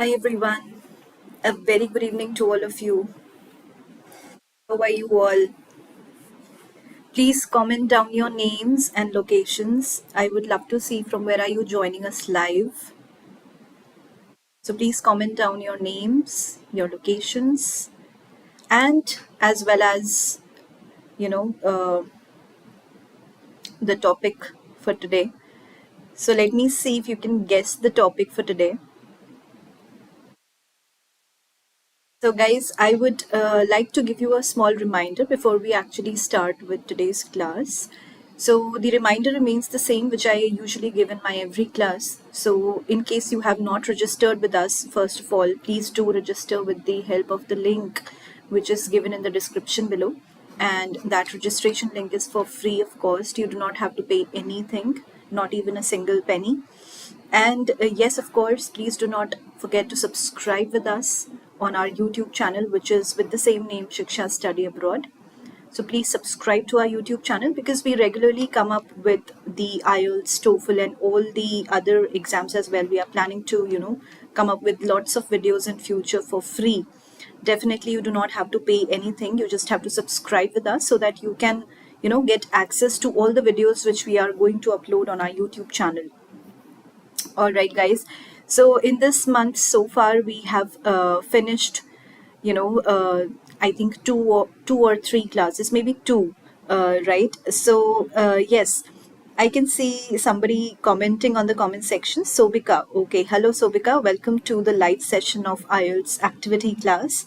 Hi everyone, a very good evening to all of you. How are you all? Please comment down your names and locations. I would love to see from where are you joining us live. So please comment down your names, your locations, and as well as you know uh, the topic for today. So let me see if you can guess the topic for today. So, guys, I would like to give you a small reminder before we actually start with today's class. So, the reminder remains the same, which I usually give in my every class. So, in case you have not registered with us, first of all, please do register with the help of the link which is given in the description below. And that registration link is for free of cost. You do not have to pay anything, not even a single penny. And yes, of course, please do not forget to subscribe with us on our YouTube channel, which is with the same name, Shiksha Study Abroad. So please subscribe to our YouTube channel because we regularly come up with the IELTS, TOEFL, and all the other exams as well. We are planning to, come up with lots of videos in future for free. Definitely, you do not have to pay anything. You just have to subscribe with us so that you can, get access to all the videos which we are going to upload on our YouTube channel. All right, guys. So in this month so far, we have finished, you know, uh, I think two or three classes, maybe two, right? So yes, I can see somebody commenting on the comment section. Sobika, okay, hello Sobika, welcome to the live session of IELTS activity class.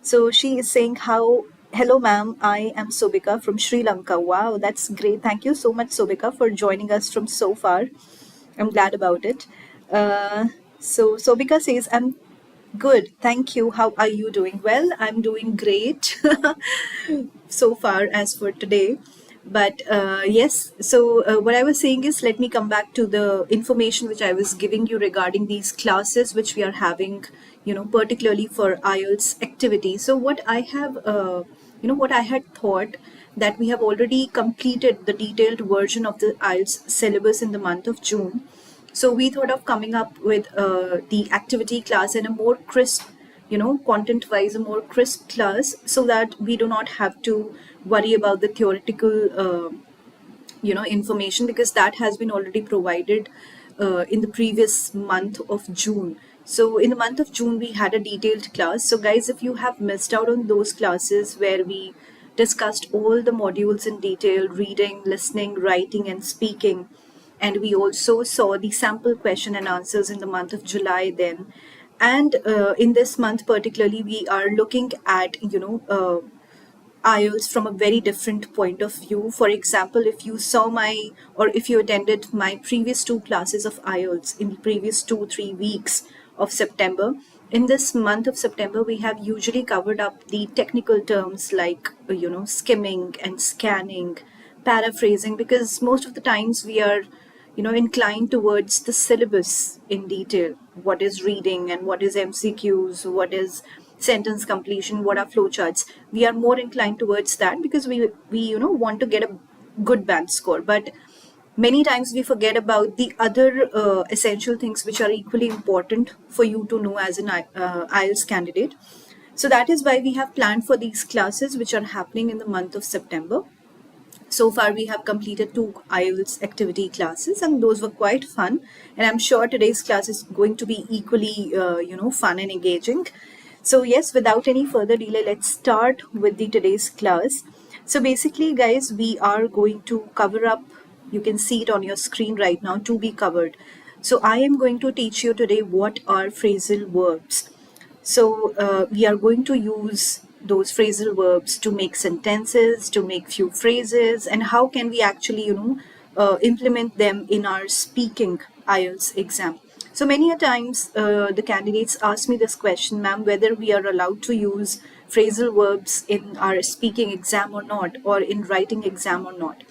So she is saying how. Hello, ma'am. I am Sobika from Sri Lanka. Wow, that's great. Thank you so much, Sobika, for joining us from so far. I'm glad about it. So Sobika says, I'm good. Thank you. How are you doing? Well, I'm doing great so far as for today. But yes, so what I was saying is, let me come back to the information which I was giving you regarding these classes which we are having, particularly for IELTS activity. So what I have, what I had thought that we have already completed the detailed version of the IELTS syllabus in the month of June. So we thought of coming up with the activity class in a more crisp, content wise, a more crisp class so that we do not have to worry about the theoretical, information because that has been already provided in the previous month of June. So in the month of June, we had a detailed class. So guys, if you have missed out on those classes where we discussed all the modules in detail, reading, listening, writing, and speaking, and we also saw the sample question and answers in the month of July then. And in this month particularly, we are looking at, IELTS from a very different point of view. For example, if you saw or if you attended my previous two classes of IELTS in the previous 2-3 weeks of September, in this month of September, we have usually covered up the technical terms like, skimming and scanning, paraphrasing, because most of the times we are inclined towards the syllabus in detail. What is reading and what is MCQs, what is sentence completion, what are flowcharts. We are more inclined towards that because we want to get a good band score. But many times we forget about the other essential things which are equally important for you to know as an IELTS candidate. So that is why we have planned for these classes which are happening in the month of September. So far, we have completed two IELTS activity classes, and those were quite fun. And I'm sure today's class is going to be equally, fun and engaging. So yes, without any further delay, let's start with the today's class. So basically, guys, we are going to cover up. You can see it on your screen right now. To be covered. So I am going to teach you today what are phrasal verbs. So we are going to use those phrasal verbs to make sentences, to make few phrases, and how can we actually, implement them in our speaking IELTS exam. So many a times the candidates ask me this question, ma'am, whether we are allowed to use phrasal verbs in our speaking exam or not, or in writing exam or not.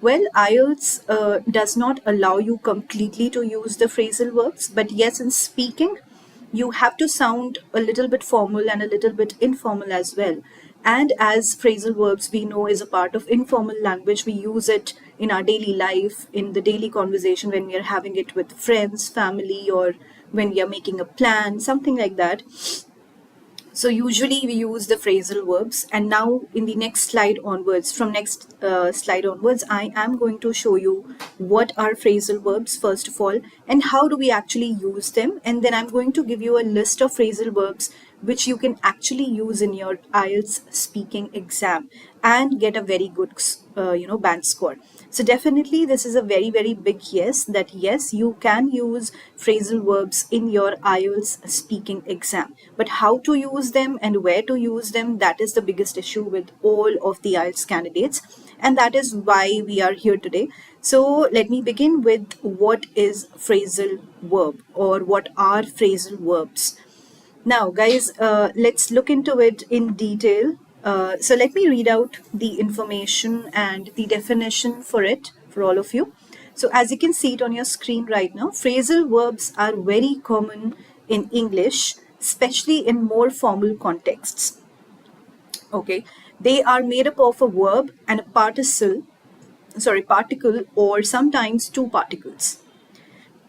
Well, IELTS does not allow you completely to use the phrasal verbs, but yes, in speaking, you have to sound a little bit formal and a little bit informal as well. And as phrasal verbs we know is a part of informal language, we use it in our daily life, in the daily conversation when we are having it with friends, family, or when we are making a plan, something like that. So usually we use the phrasal verbs, and now in the next slide onwards, from next slide onwards, I am going to show you what are phrasal verbs first of all, and how do we actually use them, and then I'm going to give you a list of phrasal verbs which you can actually use in your IELTS speaking exam and get a very good band score. So definitely this is a very, very big yes, that yes, you can use phrasal verbs in your IELTS speaking exam. But how to use them and where to use them, that is the biggest issue with all of the IELTS candidates. And that is why we are here today. So let me begin with what is phrasal verb, or what are phrasal verbs. Now, guys, let's look into it in detail. So let me read out the information and the definition for it for all of you. So as you can see it on your screen right now, phrasal verbs are very common in English, especially in more formal contexts. Okay, they are made up of a verb and a particle, or sometimes two particles.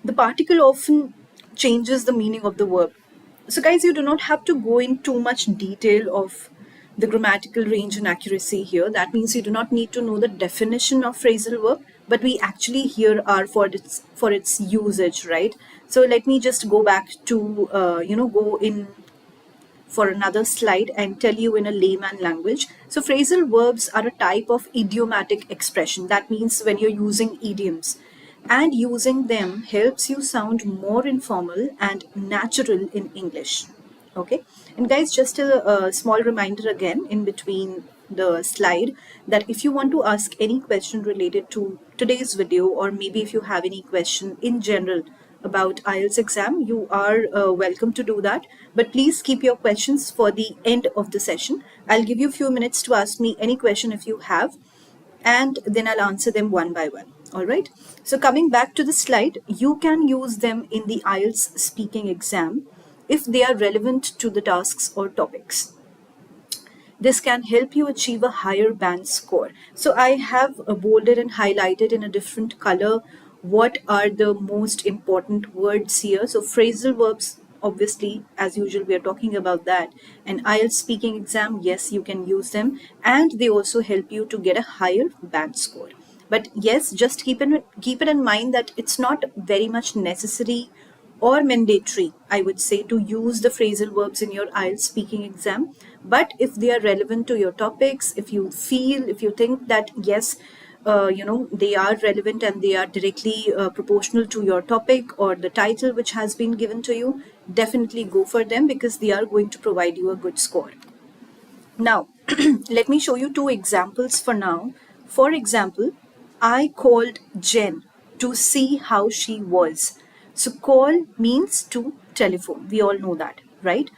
The particle often changes the meaning of the verb. So guys, you do not have to go in too much detail of the grammatical range and accuracy here. That means you do not need to know the definition of phrasal verb, but we actually here are for its usage, right? So let me just go back to go in for another slide and tell you in a layman language. So phrasal verbs are a type of idiomatic expression. That means when you're using idioms, and using them helps you sound more informal and natural in English. Okay, and guys, just a small reminder again in between the slide, that if you want to ask any question related to today's video, or maybe if you have any question in general about IELTS exam, you are welcome to do that. But please keep your questions for the end of the session. I'll give you a few minutes to ask me any question if you have, and then I'll answer them one by one. All right. So coming back to the slide, you can use them in the IELTS speaking exam if they are relevant to the tasks or topics. This can help you achieve a higher band score. So I have bolded and highlighted in a different color what are the most important words here. So phrasal verbs, obviously, as usual, we are talking about that. And IELTS speaking exam, yes, you can use them. And they also help you to get a higher band score. But yes, just keep it in mind that it's not very much necessary or mandatory, I would say, to use the phrasal verbs in your IELTS speaking exam. But if they are relevant to your topics, if you think that yes, they are relevant and they are directly proportional to your topic or the title which has been given to you, definitely go for them, because they are going to provide you a good score. Now, let me show you two examples for now. For example, I called Jen to see how she was. So call means to telephone. We all know that, right?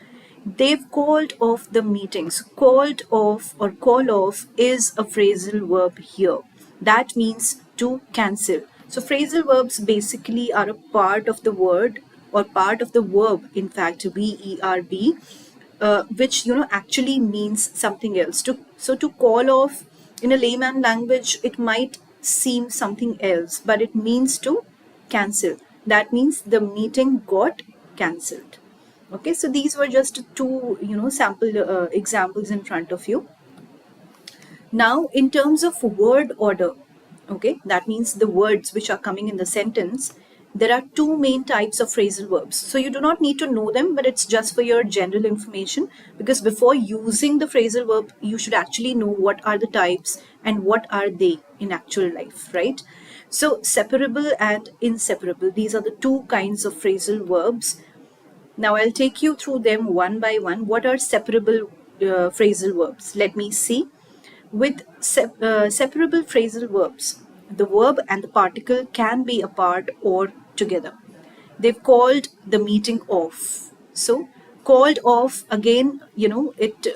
They've called off the meetings. Called off or call off is a phrasal verb here. That means to cancel. So phrasal verbs basically are a part of the word, or part of the verb, in fact, verb, which actually means something else. To call off in a layman language, it might seem something else, but it means to cancel. That means the meeting got cancelled. Okay, so these were just two sample examples in front of you. Now, in terms of word order, okay, that means the words which are coming in the sentence, there are two main types of phrasal verbs. So you do not need to know them, but it's just for your general information, because before using the phrasal verb, you should actually know what are the types and what are they in actual life, right? So separable and inseparable, these are the two kinds of phrasal verbs. Now I'll take you through them one by one. What are separable phrasal verbs? Let me see. With separable phrasal verbs, the verb and the particle can be apart or together. They've called the meeting off. So, called off, again, it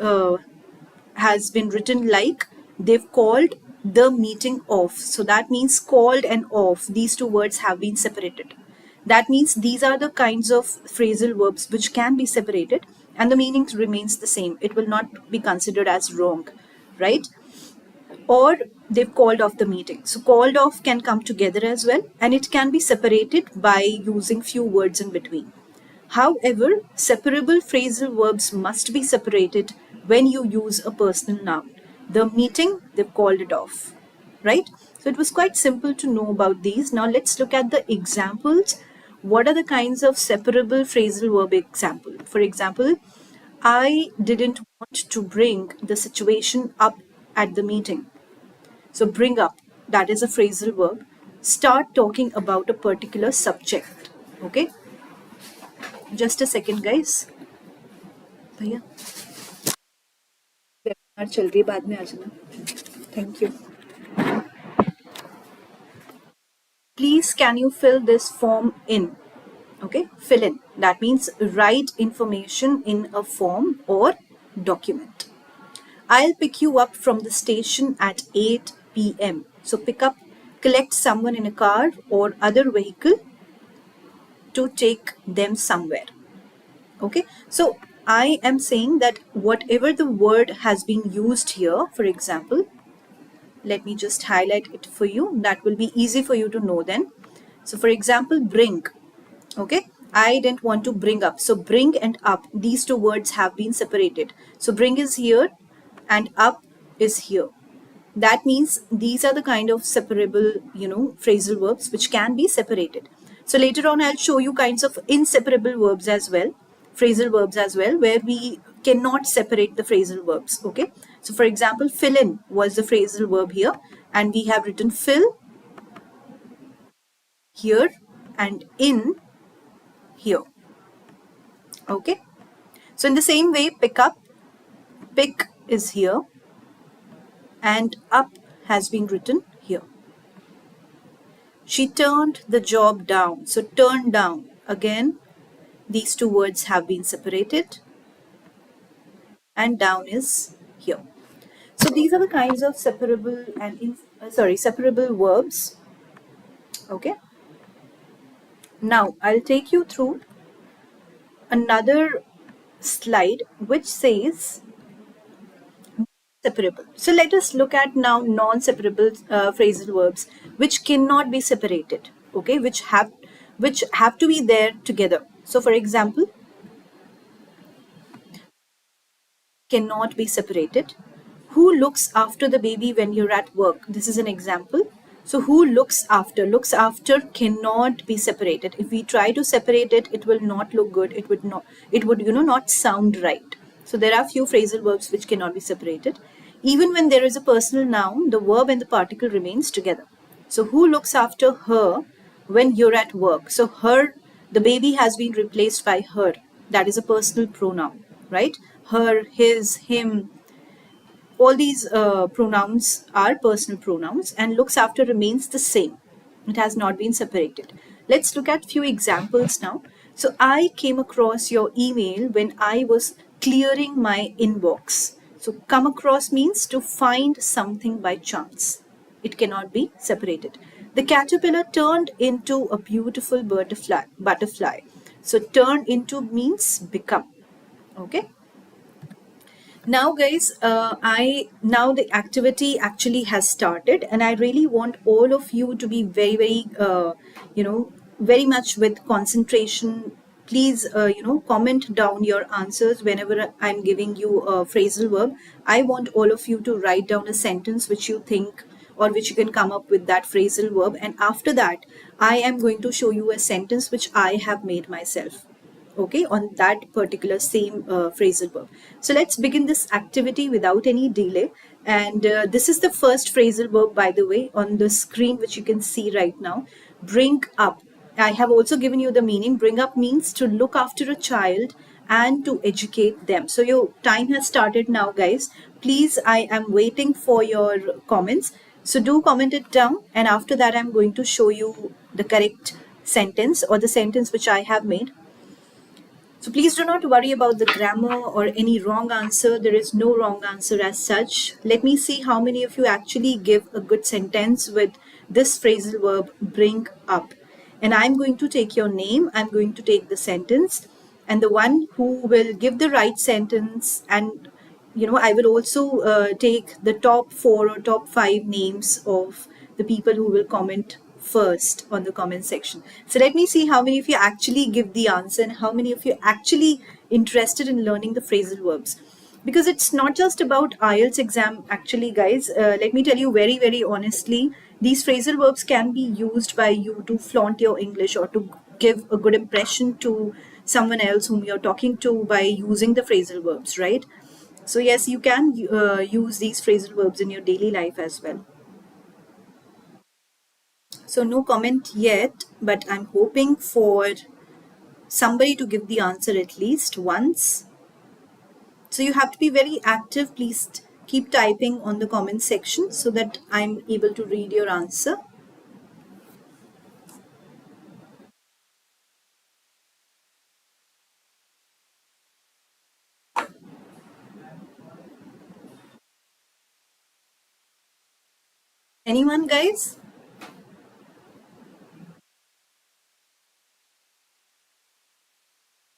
has been written like they've called the meeting off. So, that means called and off. These two words have been separated. That means these are the kinds of phrasal verbs which can be separated and the meaning remains the same. It will not be considered as wrong, right? Or they've called off the meeting. So called off can come together as well, and it can be separated by using few words in between. However, separable phrasal verbs must be separated when you use a personal noun. The meeting, they've called it off, right? So it was quite simple to know about these. Now let's look at the examples. What are the kinds of separable phrasal verb example? For example, I didn't want to bring the situation up at the meeting. So bring up, that is a phrasal verb. Start talking about a particular subject. Okay? Just a second, guys. भैया webinar चल रही है, बाद में आ जाना. Thank you. Please, can you fill this form in? Okay, fill in. That means write information in a form or document. I'll pick you up from the station at 8 p.m. So pick up, collect someone in a car or other vehicle to take them somewhere. Okay, so I am saying that whatever the word has been used here, for example, let me just highlight it for you. That will be easy for you to know then. So for example, bring. Okay, I didn't want to bring up. So bring and up, these two words have been separated. So bring is here and up is here. That means these are the kind of separable, phrasal verbs which can be separated. So later on, I'll show you kinds of inseparable verbs as well, phrasal verbs as well, where we cannot separate the phrasal verbs. Okay. So for example, fill in was the phrasal verb here, and we have written fill here and in here. Okay. So in the same way, pick up, pick is here and up has been written here. She turned the job down. So turn down, again, these two words have been separated and down is here. So these are the kinds of separable and separable verbs. Okay. Now I'll take you through another slide which says separable. So let us look at now non-separable phrasal verbs which cannot be separated. Okay, which have to be there together. So for example, cannot be separated. Who looks after the baby when you're at work? This is an example. So who looks after? Looks after cannot be separated. If we try to separate it, it will not look good. It would not sound right. So there are few phrasal verbs which cannot be separated. Even when there is a personal noun, the verb and the particle remains together. So who looks after her when you're at work? So her, the baby has been replaced by her. That is a personal pronoun, right? Her, his, him. All these pronouns are personal pronouns, and looks after remains the same. It has not been separated. Let's look at few examples now. So I came across your email when I was clearing my inbox. So come across means to find something by chance. It cannot be separated. The caterpillar turned into a beautiful butterfly. So turn into means become. Okay. Now guys, now the activity actually has started, and I really want all of you to be very very much with concentration. Please comment down your answers whenever I'm giving you a phrasal verb. I want all of you to write down a sentence which you think or which you can come up with that phrasal verb, and after that I am going to show you a sentence which I have made myself. Okay, on that particular same phrasal verb. So let's begin this activity without any delay. And this is the first phrasal verb, by the way, on the screen, which you can see right now. Bring up. I have also given you the meaning. Bring up means to look after a child and to educate them. So your time has started now, guys. Please, I am waiting for your comments. So do comment it down, and after that I'm going to show you the correct sentence or the sentence which I have made. So please do not worry about the grammar or any wrong answer. There is no wrong answer as such. Let me see how many of you actually give a good sentence with this phrasal verb, bring up. And I'm going to take your name. I'm going to take the sentence. And the one who will give the right sentence, and I will also take the top 4 or top 5 names of the people who will comment first on the comment section. So let me see how many of you actually give the answer and how many of you actually interested in learning the phrasal verbs. Because it's not just about IELTS exam actually, guys. Let me tell you very, very honestly, these phrasal verbs can be used by you to flaunt your English or to give a good impression to someone else whom you're talking to by using the phrasal verbs, right? So yes, you can use these phrasal verbs in your daily life as well. So no comment yet, but I'm hoping for somebody to give the answer at least once. So you have to be very active. Please keep typing on the comment section so that I'm able to read your answer. Anyone, guys?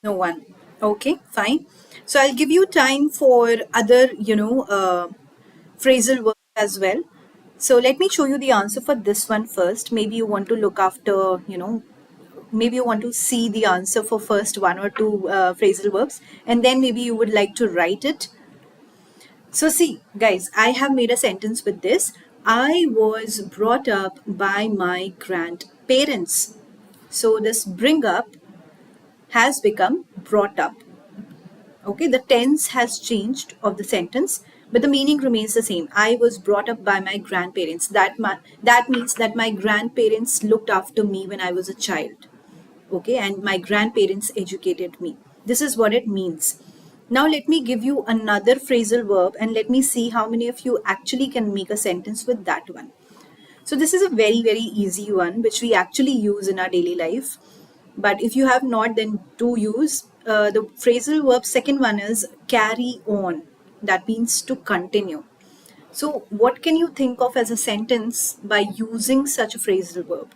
No one. Okay, fine. So I'll give you time for other, phrasal verbs as well. So let me show you the answer for this one first. Maybe you want to look after, maybe you want to see the answer for first one or two phrasal verbs, and then maybe you would like to write it. So see, guys, I have made a sentence with this. I was brought up by my grandparents. So this bring up has become brought up. Okay, the tense has changed of the sentence, but the meaning remains the same. I was brought up by my grandparents. That means that my grandparents looked after me when I was a child. Okay, and my grandparents educated me. This is what it means. Now let me give you another phrasal verb and let me see how many of you actually can make a sentence with that one. So this is a very, very easy one which we actually use in our daily life. But if you have not, then do use. The phrasal verb second one is carry on. That means to continue. So what can you think of as a sentence by using such a phrasal verb?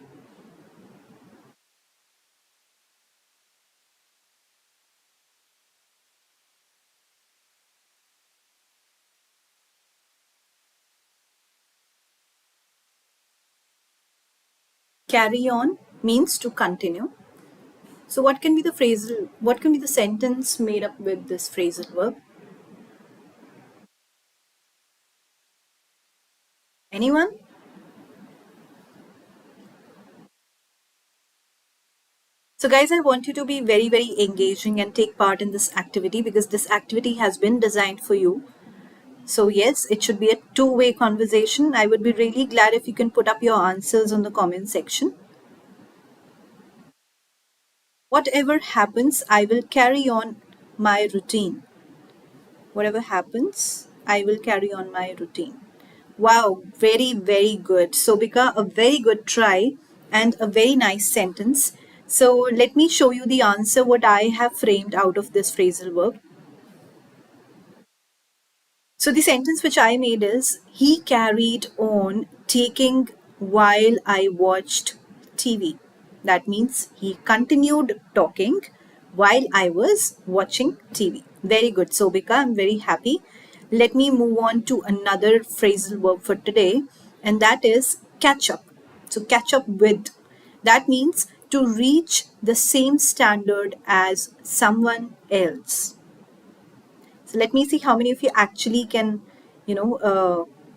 Carry on means to continue. So what can be the sentence made up with this phrasal verb? Anyone? So guys, I want you to be very, very engaging and take part in this activity because this activity has been designed for you. So yes, it should be a two-way conversation. I would be really glad if you can put up your answers on the comment section. Whatever happens, I will carry on my routine. Whatever happens, I will carry on my routine. Wow, very, very good. So, Bika, a very good try and a very nice sentence. So, let me show you the answer what I have framed out of this phrasal verb. So the sentence which I made is he carried on taking while I watched TV. That means he continued talking while I was watching TV. Very good, Sobika. I'm very happy. Let me move on to another phrasal verb for today, and that is catch up. So catch up with. That means to reach the same standard as someone else. So let me see how many of you actually can,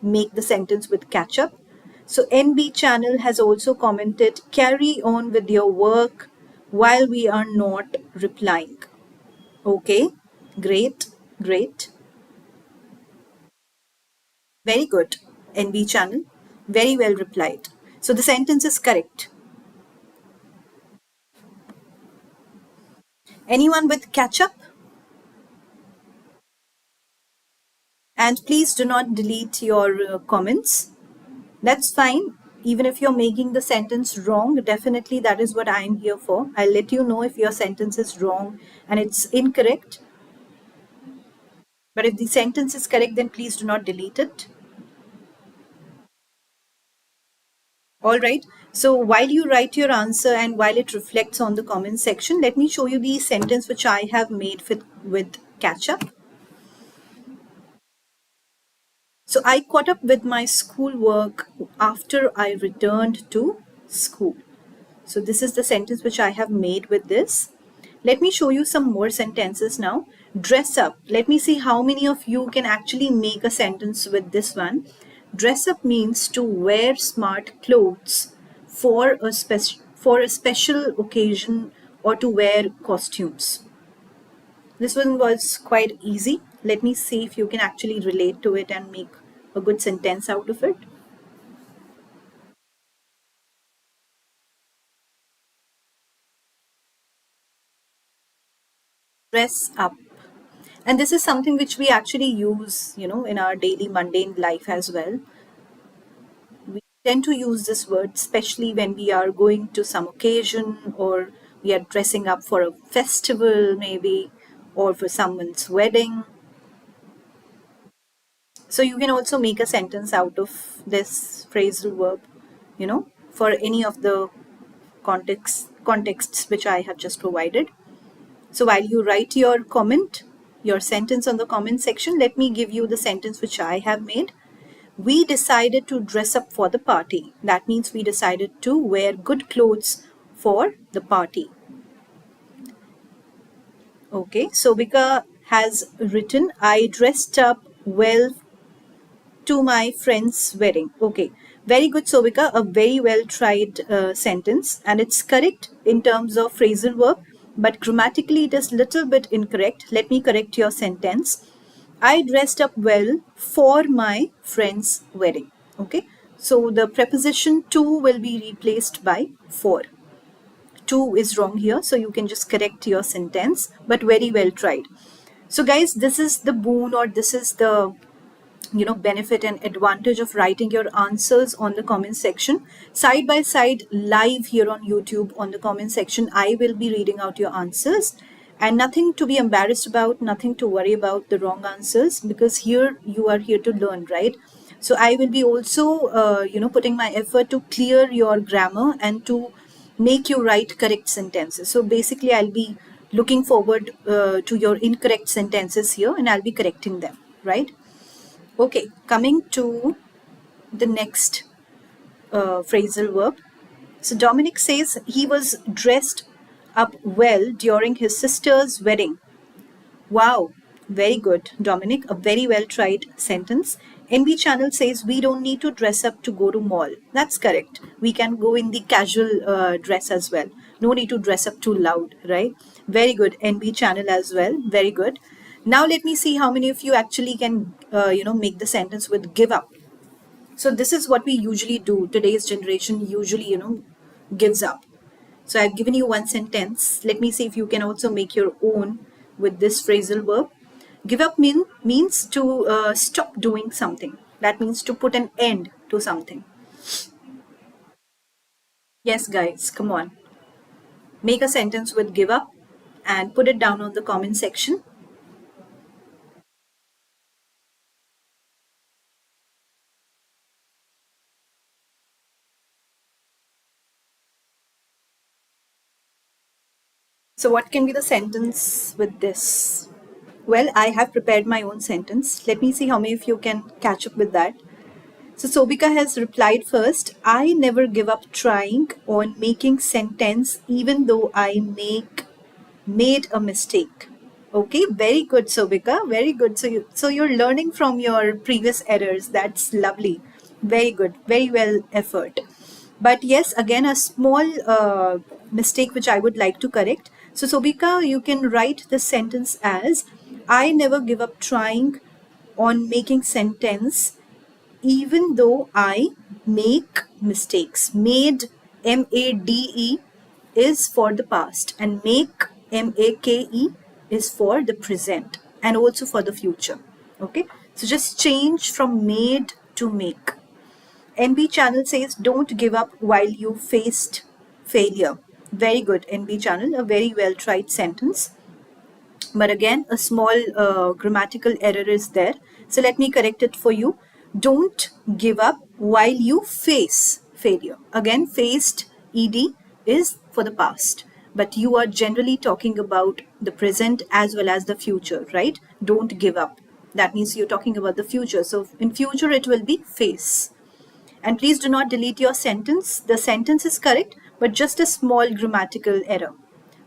make the sentence with catch up. So NB channel has also commented, carry on with your work while we are not replying. Okay, great, great. Very good, NB channel. Very well replied. So the sentence is correct. Anyone with catch up? And please do not delete your comments. That's fine. Even if you're making the sentence wrong, definitely that is what I'm here for. I'll let you know if your sentence is wrong and it's incorrect. But if the sentence is correct, then please do not delete it. All right. So while you write your answer and while it reflects on the comment section, let me show you the sentence which I have made with catch up. So I caught up with my schoolwork after I returned to school. So this is the sentence which I have made with this. Let me show you some more sentences now. Dress up. Let me see how many of you can actually make a sentence with this one. Dress up means to wear smart clothes for a special occasion or to wear costumes. This one was quite easy. Let me see if you can actually relate to it and make a good sentence out of it. Dress up. And this is something which we actually use, in our daily mundane life as well. We tend to use this word, especially when we are going to some occasion or we are dressing up for a festival, maybe, or for someone's wedding. So you can also make a sentence out of this phrasal verb, for any of the contexts which I have just provided. So while you write your sentence on the comment section, let me give you the sentence which I have made. We decided to dress up for the party. That means we decided to wear good clothes for the party. Okay, so Vika has written, I dressed up well to my friend's wedding. Okay, very good, Sobika. A very well tried sentence, and it's correct in terms of phrasal verb, but grammatically it is little bit incorrect. Let me correct your sentence. I dressed up well for my friend's wedding. Okay, so the preposition to will be replaced by for. To is wrong here, so you can just correct your sentence, but very well tried. So guys, this is the boon, or this is the benefit and advantage of writing your answers on the comment section side by side live here on YouTube. On the comment section, I will be reading out your answers, and nothing to be embarrassed about, nothing to worry about the wrong answers, because here you are here to learn, right? So I will be also putting my effort to clear your grammar and to make you write correct sentences. So basically I'll be looking forward to your incorrect sentences here, and I'll be correcting them, right? Okay, coming to the next phrasal verb. So Dominic says he was dressed up well during his sister's wedding. Wow, very good, Dominic. A very well tried sentence. NB channel says we don't need to dress up to go to mall. That's correct. We can go in the casual dress as well. No need to dress up too loud, right? Very good, NB channel as well. Very good. Now let me see how many of you actually can, make the sentence with give up. So this is what we usually do. Today's generation usually, gives up. So I've given you one sentence. Let me see if you can also make your own with this phrasal verb. Give up means to stop doing something. That means to put an end to something. Yes, guys, come on. Make a sentence with give up and put it down on the comment section. So what can be the sentence with this? Well, I have prepared my own sentence. Let me see how many of you can catch up with that. So Sobika has replied first, I never give up trying on making sentence even though I made a mistake. Okay, very good, Sobika. Very good. So you're learning from your previous errors. That's lovely. Very good. Very well effort. But yes, again, a small mistake which I would like to correct. So Sobika, you can write the sentence as, I never give up trying on making sentence even though I make mistakes. Made, M-A-D-E, is for the past, and make, M-A-K-E, is for the present and also for the future. Okay, so just change from made to make. NB channel says don't give up while you faced failure. Very good, NB channel, a very well tried sentence. But again, a small grammatical error is there. So let me correct it for you. Don't give up while you face failure. Again, faced, ed, is for the past. But you are generally talking about the present as well as the future, right? Don't give up. That means you're talking about the future. So in future, it will be face. And please do not delete your sentence. The sentence is correct, but just a small grammatical error.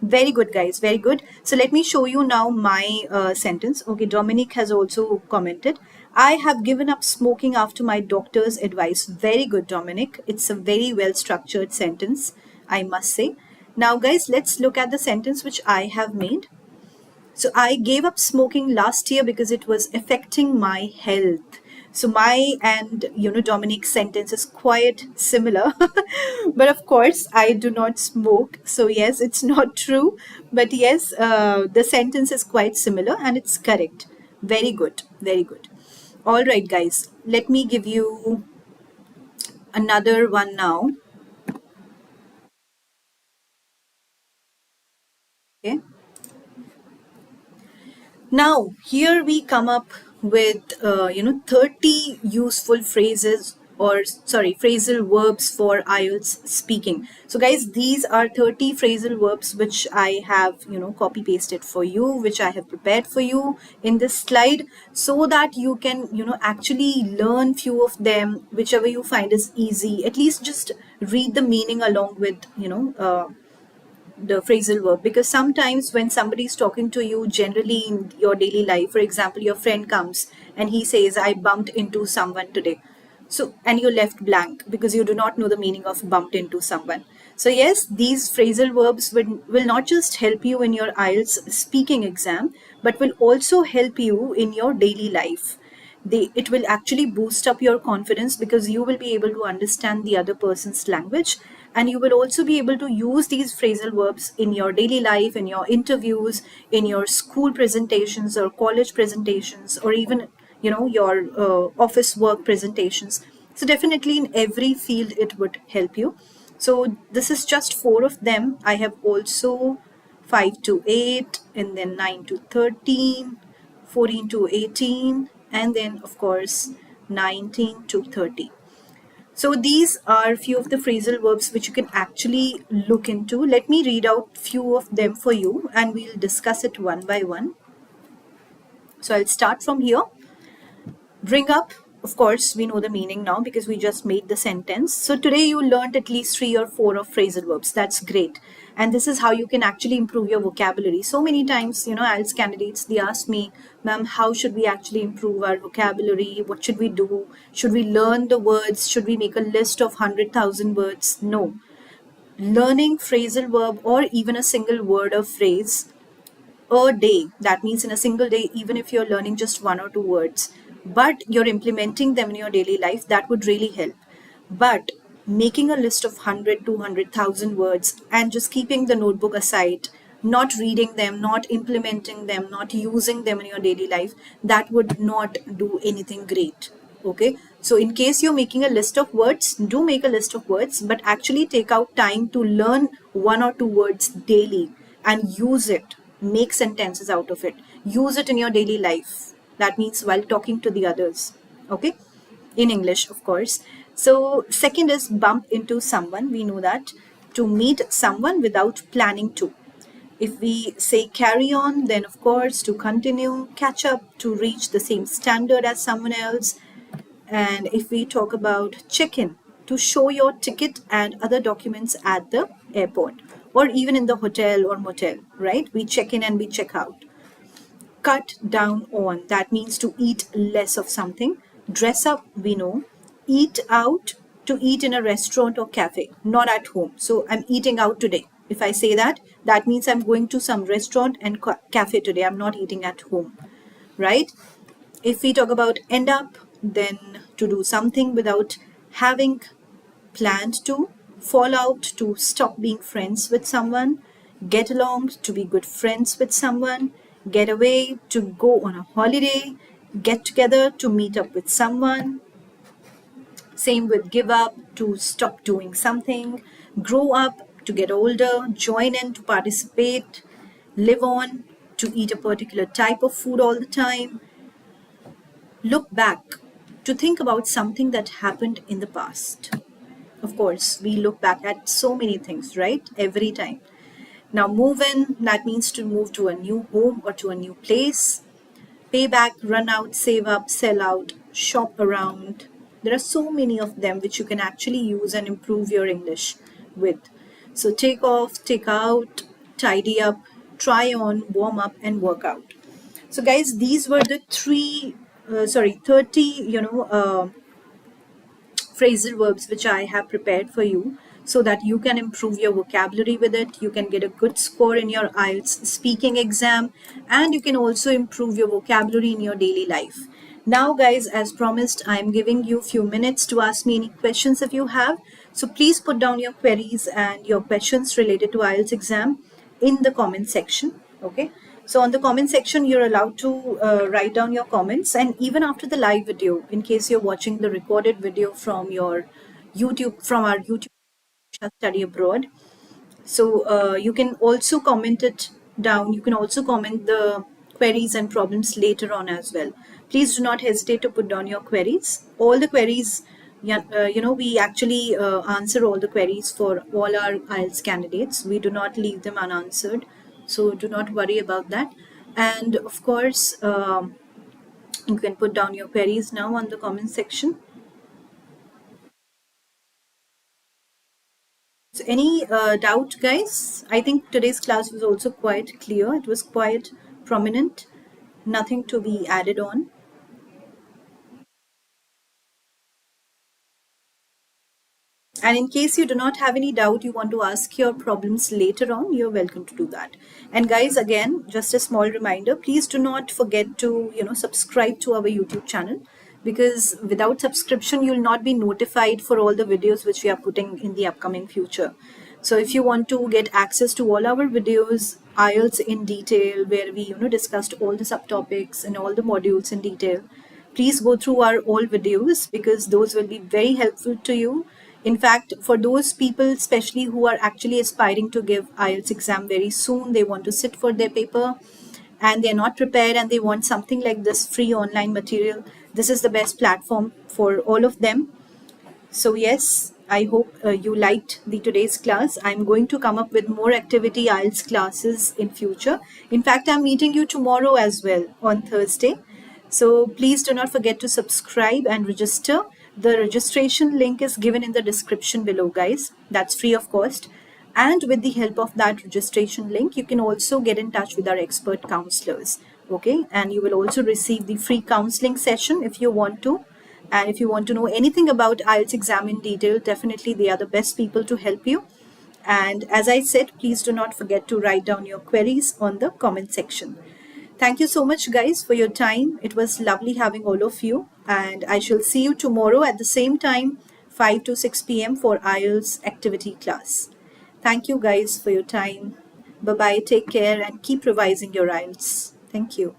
Very good, guys. Very good. So let me show you now my sentence. Okay, Dominic has also commented. I have given up smoking after my doctor's advice. Very good, Dominic. It's a very well structured sentence, I must say. Now, guys, let's look at the sentence which I have made. So I gave up smoking last year because it was affecting my health. So my and Dominic's sentence is quite similar, but of course I do not smoke. So yes, it's not true. But yes, the sentence is quite similar and it's correct. Very good, very good. All right, guys. Let me give you another one now. Okay. Now, here we come up with, 30 useful phrases or, sorry, phrasal verbs for IELTS speaking. So, guys, these are 30 phrasal verbs which I have, copy pasted for you, which I have prepared for you in this slide so that you can, actually learn few of them, whichever you find is easy. At least just read the meaning along with, the phrasal verb, because sometimes when somebody is talking to you generally in your daily life, for example, your friend comes and he says, I bumped into someone today. So, and you're left blank because you do not know the meaning of bumped into someone. So yes, these phrasal verbs will not just help you in your IELTS speaking exam, but will also help you in your daily life. It will actually boost up your confidence because you will be able to understand the other person's language, and you will also be able to use these phrasal verbs in your daily life, in your interviews, in your school presentations or college presentations, or even your office work presentations. So definitely in every field it would help you. So this is just four of them. I have also 5 to 8, and then 9 to 13, 14 to 18, and then of course 19 to 30. So these are few of the phrasal verbs which you can actually look into. Let me read out few of them for you and we'll discuss it one by one. So I'll start from here. Bring up, of course, we know the meaning now because we just made the sentence. So today you learned at least 3 or 4 of phrasal verbs. That's great. And this is how you can actually improve your vocabulary. So many times, IELTS candidates, they ask me, ma'am, how should we actually improve our vocabulary? What should we do? Should we learn the words? Should we make a list of 100,000 words? No. Learning phrasal verb or even a single word or phrase a day, that means in a single day, even if you're learning just 1 or 2 words, but you're implementing them in your daily life, that would really help. But making a list of 100, 200,000 words and just keeping the notebook aside, not reading them, not implementing them, not using them in your daily life, that would not do anything great. Okay, so in case you're making a list of words, do make a list of words, but actually take out time to learn 1 or 2 words daily and use it. Make sentences out of it. Use it in your daily life. That means while talking to the others. Okay, in English, of course. So, second is bump into someone. We know that to meet someone without planning to. If we say carry on, then of course to continue, catch up, to reach the same standard as someone else. And if we talk about check in, to show your ticket and other documents at the airport or even in the hotel or motel, right? We check in and we check out. Cut down on, that means to eat less of something. Dress up, we know. Eat out, to eat in a restaurant or cafe, not at home. So I'm eating out today. If I say that, that means I'm going to some restaurant and cafe today. I'm not eating at home, right? If we talk about end up, then to do something without having planned to. Fall out, to stop being friends with someone. Get along, to be good friends with someone. Get away, to go on a holiday. Get together, to meet up with someone. Same with give up, to stop doing something. Grow up, to get older. Join in, to participate. Live on, to eat a particular type of food all the time. Look back, to think about something that happened in the past. Of course, we look back at so many things, right? Every time. Now, move in, that means to move to a new home or to a new place. Pay back, run out, save up, sell out, shop around. There are so many of them which you can actually use and improve your English with. So take off, take out, tidy up, try on, warm up, and work out. So guys, these were the 30, phrasal verbs which I have prepared for you so that you can improve your vocabulary with it. You can get a good score in your IELTS speaking exam, and you can also improve your vocabulary in your daily life. Now, guys, as promised, I am giving you a few minutes to ask me any questions if you have. So please put down your queries and your questions related to IELTS exam in the comment section. Okay. So on the comment section, you're allowed to write down your comments, and even after the live video, in case you're watching the recorded video from your YouTube, from our YouTube Study Abroad, so you can also comment it down. You can also comment the queries and problems later on as well. Please do not hesitate to put down your queries. All the queries, yeah, we actually answer all the queries for all our IELTS candidates. We do not leave them unanswered. So do not worry about that. And of course, you can put down your queries now on the comment section. So any doubt, guys? I think today's class was also quite clear. It was quite prominent. Nothing to be added on. And in case you do not have any doubt, you want to ask your problems later on, you're welcome to do that. And guys, again, just a small reminder, please do not forget to, subscribe to our YouTube channel, because without subscription, you'll not be notified for all the videos which we are putting in the upcoming future. So if you want to get access to all our videos, IELTS in detail, where we, discussed all the subtopics and all the modules in detail, please go through our all videos, because those will be very helpful to you. In fact, for those people, especially who are actually aspiring to give IELTS exam very soon, they want to sit for their paper and they're not prepared and they want something like this free online material, this is the best platform for all of them. So yes, I hope you liked the today's class. I'm going to come up with more activity IELTS classes in future. In fact, I'm meeting you tomorrow as well on Thursday. So please do not forget to subscribe and register. The registration link is given in the description below, guys. That's free of cost. And with the help of that registration link, you can also get in touch with our expert counselors. Okay, and you will also receive the free counseling session if you want to. And if you want to know anything about IELTS exam in detail, definitely they are the best people to help you. And as I said, please do not forget to write down your queries on the comment section. Thank you so much, guys, for your time. It was lovely having all of you. And I shall see you tomorrow at the same time, 5 to 6 p.m. for IELTS activity class. Thank you, guys, for your time. Bye-bye. Take care and keep revising your IELTS. Thank you.